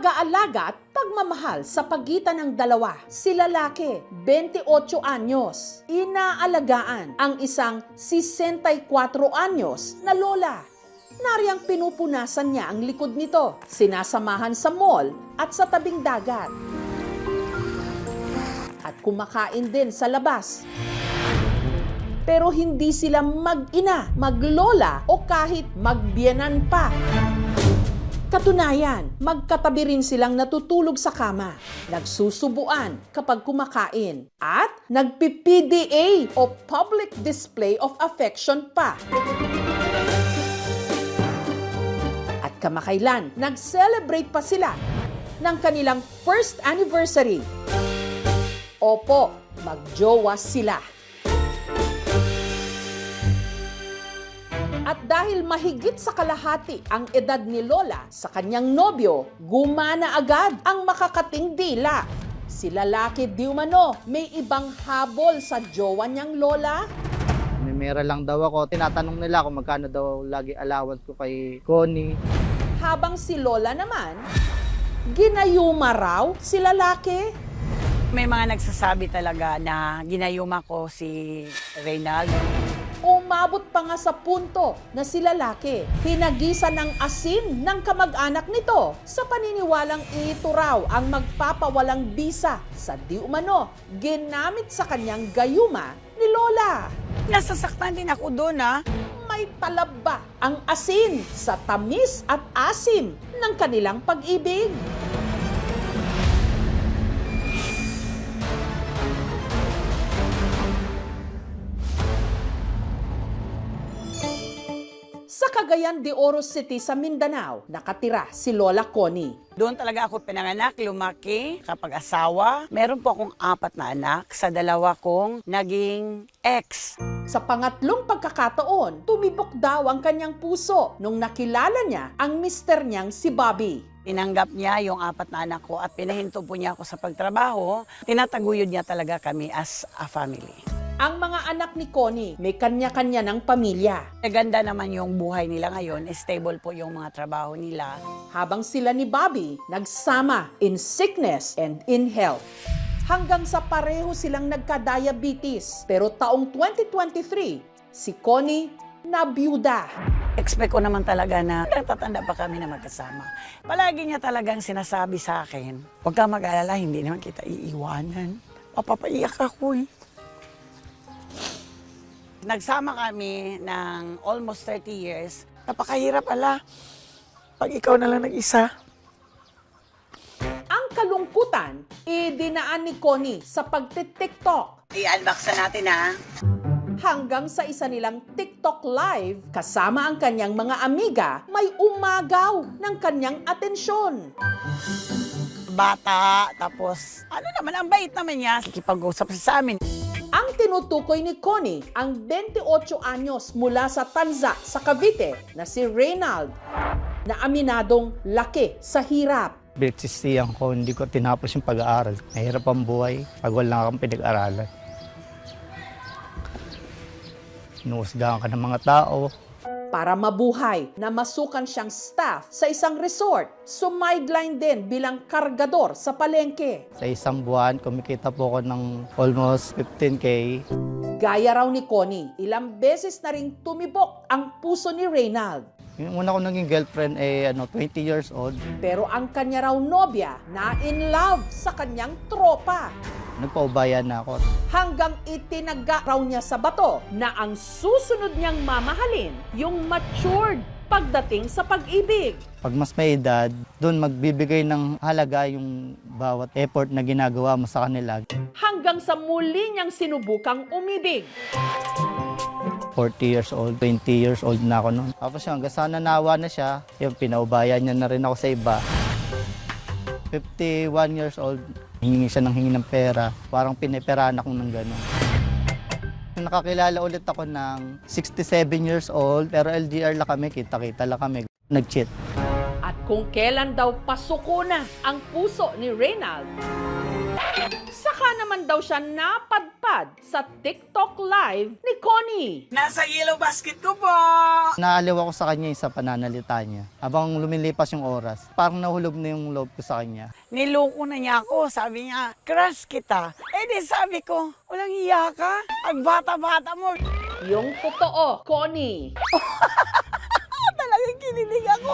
pag-aalaga at pagmamahal sa pagitan ng dalawa. Si lalaki, 28 anyos, inaalagaan ang isang 64 anyos na lola. Nariyang pinupunasan niya ang likod nito, sinasamahan sa mall at sa tabing dagat. At kumakain din sa labas. Pero hindi sila mag-ina, maglola o kahit magbiyenan pa. Katunayan, magkatabi rin silang natutulog sa kama, nagsusubuan kapag kumakain, at nagpi-PDA o Public Display of Affection pa. At kamakailan, nag-celebrate pa sila ng kanilang first anniversary. Opo, magjowa sila. At dahil mahigit sa kalahati ang edad ni Lola sa kanyang nobyo, gumana agad ang makakating dila. Si lalaki di umano may ibang habol sa jowa niyang Lola. Mimira lang daw ako. Tinatanong nila kung magkano daw lagi allowance ko kay Connie. Habang si Lola naman, ginayuma raw si lalaki. May mga nagsasabi talaga na ginayuma ko si Reynaldo. Umabot pa nga sa punto na si lalaki hinagisan ng asin ng kamag-anak nito sa paniniwalang ito raw ang magpapawalang bisa sa di umano ginamit sa kanyang gayuma ni Lola. Nasasaktan din ako doon May talab ba ang asin sa tamis at asim ng kanilang pag-ibig? Sa Cagayan de Oro City sa Mindanao, nakatira si Lola Connie. Doon talaga ako pinanganak, lumaki, kapag asawa. Meron po akong 4 na anak sa 2 kong naging ex. Sa pangatlong pagkakataon, tumibok daw ang kanyang puso nung nakilala niya ang mister niyang si Bobby. Tinanggap niya yung 4 na anak ko at pinahinto po niya ako sa pagtrabaho. Tinataguyod niya talaga kami as a family. Ang mga anak ni Connie may kanya-kanya ng pamilya. Ganda naman yung buhay nila ngayon, stable po yung mga trabaho nila. Habang sila ni Bobby nagsama in sickness and in health. Hanggang sa pareho silang nagka-diabetes. Pero taong 2023, si Connie nabiyuda. Expect ko naman talaga na natatanda pa kami na magkasama. Palagi niya talagang sinasabi sa akin, huwag ka mag-alala, hindi naman kita iiwanan. Papapaiyak ako eh. Nagsama kami ng almost 30 years. Napakahirap pala pag ikaw na lang nag-isa. Ang kalungkutan, idinaan ni Connie sa pagtitiktok. I-unbox na natin Hanggang sa isa nilang TikTok live, kasama ang kanyang mga amiga, may umagaw ng kanyang atensyon. Bata, tapos ano naman, ang bait naman niya. Kikipag-usap siya sa amin. Ang tinutukoy ni Connie, ang 28 anyos mula sa Tanza sa Cavite na si Reynald, na aminadong laki sa hirap. Bitsisiyan ko, hindi ko tinapos yung pag-aaral. Mahirap ang buhay pag wala kang pinag-aralan. Inuusgahan ka ng mga tao. Para mabuhay na masukan siyang staff sa isang resort, sumideline din bilang kargador sa palengke. Sa isang buwan, kumikita po ako ng almost 15K. Gaya raw ni Connie, ilang beses na ring tumibok ang puso ni Reynald. Yung una ko naging girlfriend 20 years old. Pero ang kanya raw nobya na in love sa kanyang tropa. Nagpaubayan na ako. Hanggang itinaga raw niya sa bato na ang susunod niyang mamahalin yung matured pagdating sa pag-ibig. Pag mas may edad, doon magbibigay ng halaga yung bawat effort na ginagawa mo sa kanila. Hanggang sa muli niyang sinubukang umibig. 40 years old, 20 years old na ako noon. Tapos yung hanggang sa nanawa na siya, yung pinaubayan niya na rin ako sa iba. 51 years old, hingi siya ng hingi ng pera. Parang piniperahan ako ng gano'n. Nakakilala ulit ako ng 67 years old, pero LDR lang kami, kita-kita lang kami. Nag-cheat. At kung kailan daw pasuko na ang puso ni Reynald, Saka naman daw siya napadpad sa TikTok live ni Connie. Nasa yellow basket ko po. Naaliw ako sa kanya sa pananalita niya. Habang lumilipas yung oras, parang nahulog na yung loob ko sa kanya. Niloko na niya ako. Sabi niya, crush kita. Eh di sabi ko, walang iya ka. Ang bata-bata mo. Yung totoo, Connie. Talagang kinilig ako.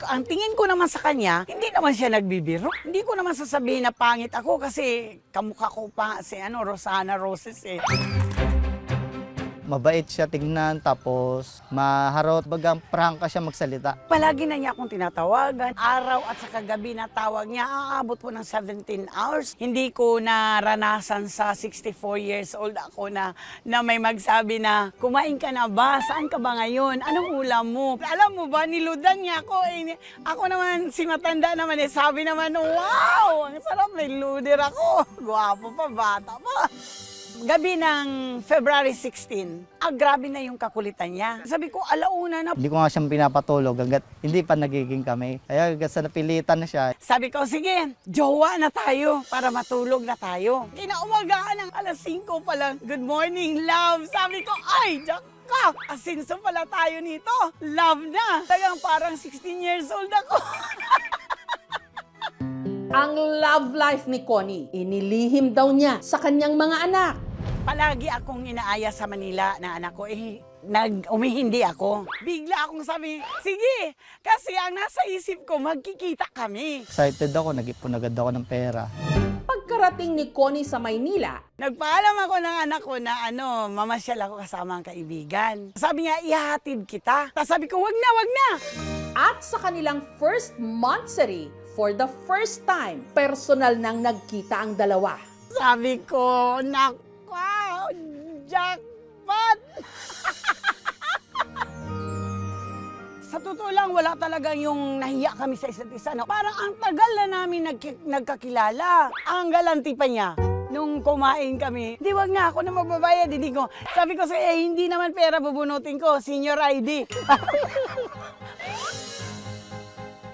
Ang tingin ko naman sa kanya, hindi naman siya nagbibiro. Hindi ko naman sasabihin na pangit ako kasi kamukha ko pa si Rosana Roses eh. Mabait siya tignan, tapos maharot, bagang prangka siya magsalita. Palagi na niya akong tinatawagan. Araw at saka gabi na tawag niya, aabot po ng 17 hours. Hindi ko naranasan sa 64 years old ako na may magsabi na, kumain ka na ba? Saan ka ba ngayon? Anong ulam mo? Alam mo ba, niludan niya ako. Ako naman, si matanda naman, sabi naman, wow! Ang sarap, may luder ako. Gwapo pa, bata pa. Gabi ng February 16, grabe na yung kakulitan niya. Sabi ko, alauna na. Hindi ko nga siyang pinapatulog hanggat hindi pa nagiging kami. Kaya hanggat sa napilitan na siya, Sabi ko, sige, jowa na tayo para matulog na tayo. Kinaumagaan ng alas 5 pa lang, good morning, love. Sabi ko, ay, Jack ka, asinso pala tayo nito. Love na. Tagang parang 16 years old ako. Ang love life ni Connie, inilihim daw niya sa kanyang mga anak. Palagi akong inaaya sa Manila na anak ko, umihindi ako. Bigla akong sabi, sige, kasi ang nasa isip ko, magkikita kami. excited ako, nag-ipon agad ako ng pera. Pagkarating ni Connie sa Maynila, Nagpaalam ako ng anak ko na mamasyal ako kasama ang kaibigan. Sabi niya, ihahatid kita. Tapos sabi ko, wag na, wag na. at sa kanilang first monthsary, for the first time, personal nang nagkita ang dalawa. Sabi ko, nakwa, jackpot. Sa totoo lang, wala talagang yung nahiya kami sa isa't isa. No? Parang ang tagal na namin nagkakilala. Ang galanti pa niya. Nung kumain kami, di wag na ako na magbabayad. Hindi ko. Sabi ko hindi naman pera bubunutin ko. Senior ID.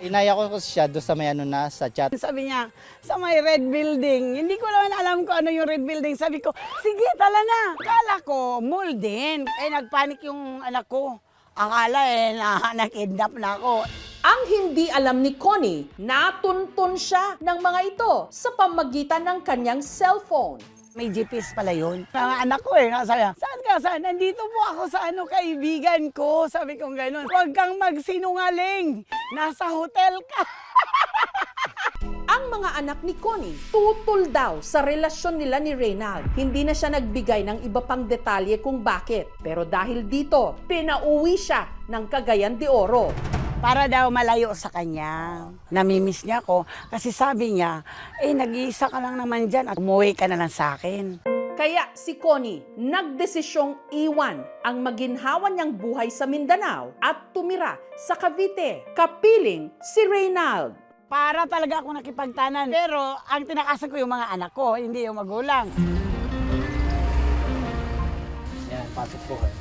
Inaya ko siya doon sa may sa chat. Sabi niya, sa may red building. Hindi ko naman alam kung ano yung red building. Sabi ko, sige, tala na. Akala ko, mall din. Nagpanik yung anak ko. Akala nakidnap na ako. Ang hindi alam ni Connie, natuntun siya ng mga ito sa pamagitan ng kanyang cellphone. May GPS pala yun. Mga anak ko sabi niya, saan ka? Saan? Nandito po ako sa kaibigan ko. Sabi ko gano'n, huwag kang magsinungaling. Nasa hotel ka. Ang mga anak ni Connie, tutol daw sa relasyon nila ni Reynald. Hindi na siya nagbigay ng iba pang detalye kung bakit. Pero dahil dito, pinauwi siya ng Cagayan de Oro. Para daw malayo sa kanya. Namimiss niya ako. Kasi sabi niya, nag-iisa ka lang naman dyan at umuwi ka na lang sa akin. Kaya si Connie nagdesisyong iwan ang maginhawa niyang buhay sa Mindanao at tumira sa Cavite, kapiling si Reynald. Para talaga ako nakipagtanan. Pero ang tinakasan ko yung mga anak ko, hindi yung magulang. Yan, pasok po kayo.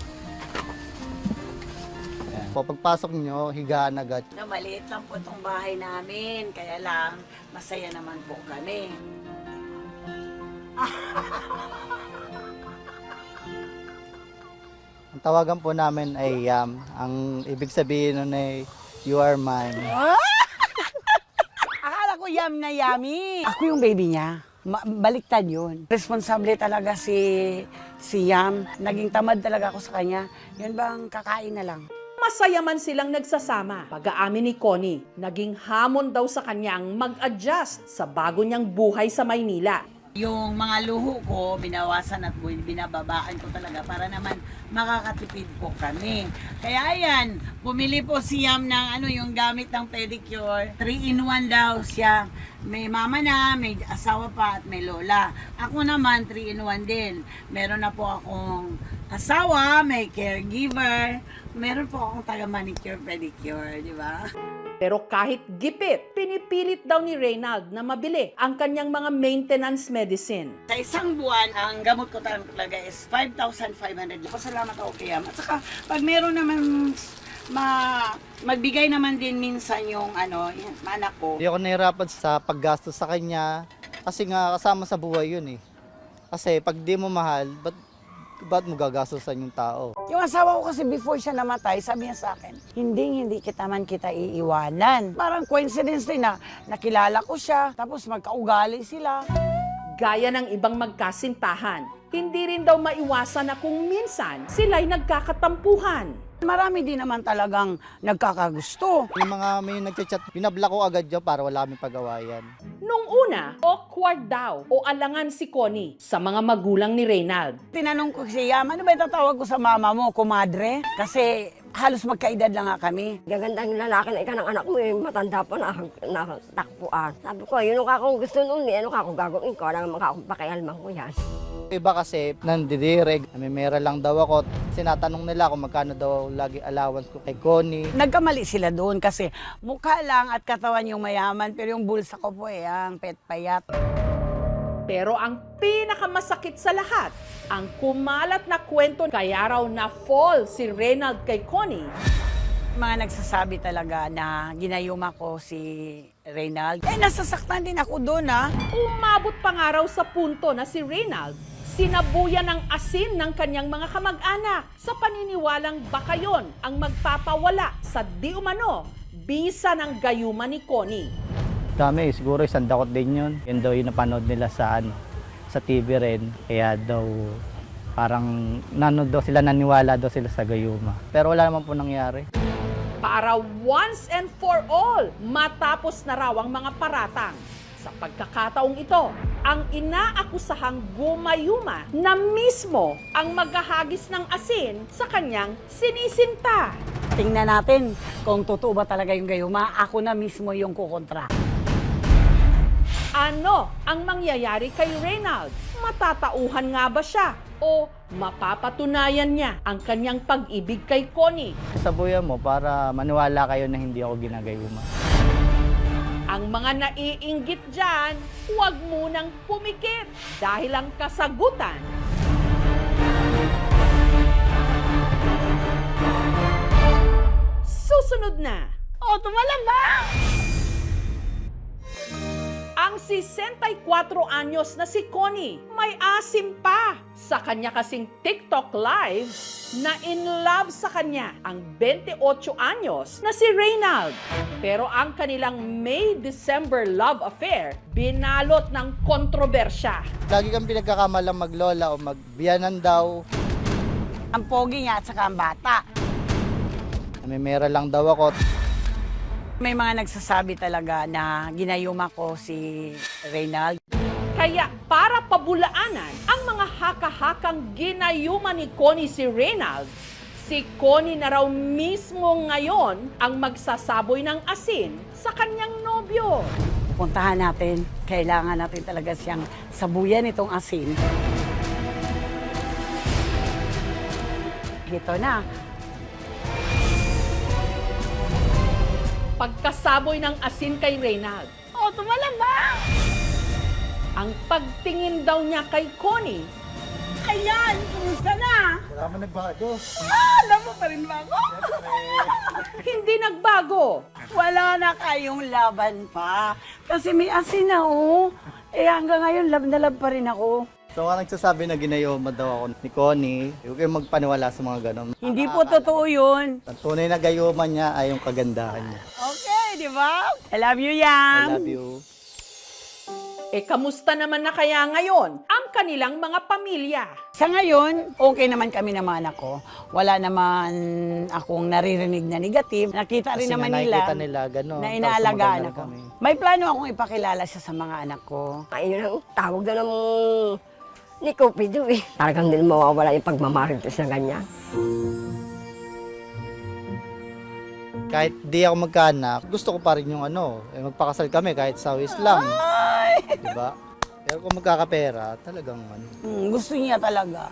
Yan. Pagpasok nyo, higaan agad. Maliit lang po itong bahay namin, kaya lang masaya naman po kami. Ang tawagan po namin ay Yam. Ang ibig sabihin nun ay, you are mine. Akala ko yam na yummy. Ako yung baby niya. Baliktad yun. Responsable talaga si Yam. Naging tamad talaga ako sa kanya. Yun bang kakain na lang. Masaya man silang nagsasama. Pag-aamin ni Connie, naging hamon daw sa kanya ang mag-adjust sa bago niyang buhay sa Maynila. Yung mga luho ko, binawasan at binababaan ko talaga para naman makakatipid po kami. Kaya ayan, bumili po si Yam ng yung gamit ng pedicure. 3-in-1 daw siya. May mama na, may asawa pa at may lola. Ako naman 3-in-1 din. Meron na po akong asawa, may caregiver. Meron po akong taga-manicure, pedicure, di ba? Pero kahit gipit, pinipilit daw ni Reynald na mabili ang kanyang mga maintenance medicine. Sa isang buwan, ang gamot ko talaga is 5,500. Pasalamat ako kay Yam. At saka, pag meron naman magbigay naman din minsan yung anak ko. Hindi ako nahirapan sa paggastos sa kanya. Kasi nga kasama sa buhay yun eh. Kasi pag di mo mahal, ba't mo gagastusan yung tao? Yung asawa ko kasi before siya namatay, sabi niya sa akin, hindi kita iiwanan. Parang coincidence din na nakilala ko siya, tapos magkaugali sila. Gaya ng ibang magkasintahan, hindi rin daw maiwasan na kung minsan sila'y nagkakatampuhan. Marami din naman talagang nagkakagusto. Yung mga may nagchat-chat, binabla ko agad yun para wala kaming pag-awayan. Nung una, awkward daw o alangan si Connie sa mga magulang ni Reynald. Tinanong ko siya, ano ba itatawag ko sa mama mo, kumadre? Kasi halos magkaedad lang nga kami. Gagandang lalaki na ikaw ng anak mo, eh, matanda pa na takpuan. Sabi ko, yun ang akong gusto nun, ano ka akong gagawin ko, alam mo akong pakialman ko yan. Iba kasi nandidireg, namimera lang daw ako. Sinatanong nila kung magkano daw lagi allowance ko kay Connie. Nagkamali sila doon kasi mukha lang at katawan yung mayaman, pero yung bulsa ko po ang payat. Pero ang pinakamasakit sa lahat, ang kumalat na kwento kaya raw na fall si Reynald kay Connie. Mga nagsasabi talaga na ginayuma ko si Reynald. Nasasaktan din ako doon Umabot pa nga raw sa punto na si Reynald sinabuyan ng asin ng kanyang mga kamag-anak sa paniniwalang baka yon ang magpapawala sa di umano bisa ng gayuma ni Connie. Dami, siguro isang dakot din yun. Yun daw yung napanood nila sa TV rin. Kaya daw parang naniwala daw sila sa gayuma. Pero wala naman po nangyari. Para once and for all, matapos na raw ang mga paratang. Sa pagkakataong ito, ang inaakusahang gumayuma na mismo ang maghahagis ng asin sa kanyang sinisinta. Tingnan natin kung totoo ba talaga yung gayuma. Ako na mismo yung kukontra. Ano ang mangyayari kay Reynald? Matatauhan nga ba siya? O mapapatunayan niya ang kanyang pag-ibig kay Connie? Sabuyan mo para maniwala kayo na hindi ako ginagayuma. Ang mga naiinggit dyan, huwag munang pumikit dahil ang kasagutan susunod na. O, tumalabang! Ang 64 anyos na si Connie may asim pa sa kanya kasing TikTok live na in love sa kanya ang 28 anyos na si Reynald. Pero ang kanilang May-December love affair binalot ng kontrobersya. Lagi kang pinagkakamalang maglola o magbiyanan daw. Ang pogi niya at saka ang bata. Namimera lang daw ako. May mga nagsasabi talaga na ginayuma ko si Reynald. Kaya para pabulaanan ang mga haka-hakang ginayuma ni Connie si Reynald, si Connie na raw mismo ngayon ang magsasaboy ng asin sa kanyang nobyo. Puntahan natin. Kailangan natin talaga siyang sabuyan itong asin. Ito na. Pagkasaboy ng asin kay Reynald, O, tumalabang! ang pagtingin daw niya kay Connie, Ayan, kumusta na? Wala man nagbago. Alam mo pa rin ba ako? hindi nagbago. Wala na kayong laban pa. Kasi may asin na hanggang ngayon love na love pa rin ako. So nga nagsasabi na ginayuma daw ako ni Connie. Huwag kayong magpaniwala sa mga ganon. Hindi po totoo yun. Ang tunay na gayuma niya ay yung kagandahan niya. Okay, di ba? I love you, I Yang. love you. Kamusta naman na kaya ngayon ang kanilang mga pamilya? Sa ngayon, okay naman kami ng mga anak ko. Wala naman akong naririnig na negative. Nakita rin Kasi naman nga nila, nakikita nila gano'n. na Tapos inaalagaan maganda ako. kami. May plano akong ipakilala siya sa mga anak ko. Ayun ang tawag na ng ni Cupido eh. Talagang din mawawala yung pagmamarites na ganyan. Kahit di ako magkaanak, gusto ko pa rin yung magpakasal kami kahit sa wis lang. Diba? Pero kung magkakapera, talagang Gusto niya talaga.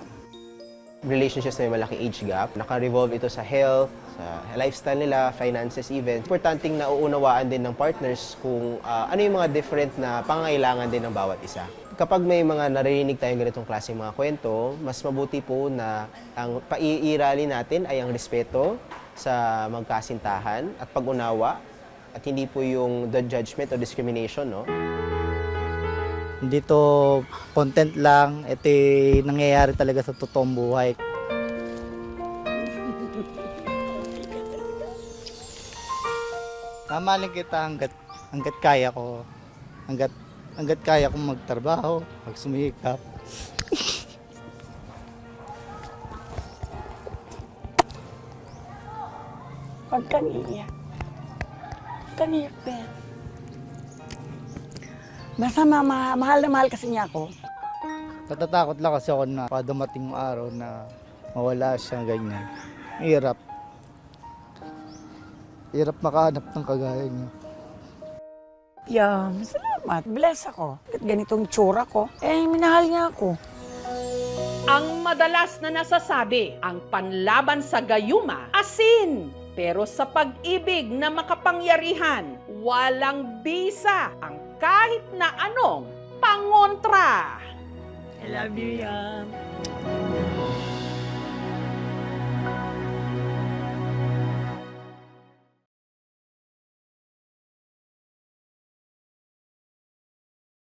Relationships na may malaking age gap, naka-revolve ito sa health, sa lifestyle nila, finances even. Importanteng nauunawaan din ng partners kung ano yung mga different na pangangailangan din ng bawat isa. Kapag may mga naririnig tayong ganitong klaseng mga kwento, mas mabuti po na ang paiirali natin ay ang respeto sa magkasintahan at pag-unawa at hindi po yung the judgment o discrimination, no? Hindi to content lang, ito nangyayari talaga sa totoong buhay. Mamahalin kita hanggat kaya ko. Hanggat kaya kong magtrabaho, magsumikap. Huwag kang iiyak. Kaniyak, Ben. Basta mahal na mahal kasi niya ako. Natatakot lang kasi ako na baka dumating yung araw na mawala siya ganyan. Hirap. Hirap makahanap ng kagaya niya. Yeah, salamat. Bless ako. At ganitong tsura ko, minahal niya ako. Ang madalas na nasasabi, ang panlaban sa gayuma, asin. Pero sa pag-ibig na makapangyarihan, walang bisa ang kahit na anong pangontra. I love you, Yam.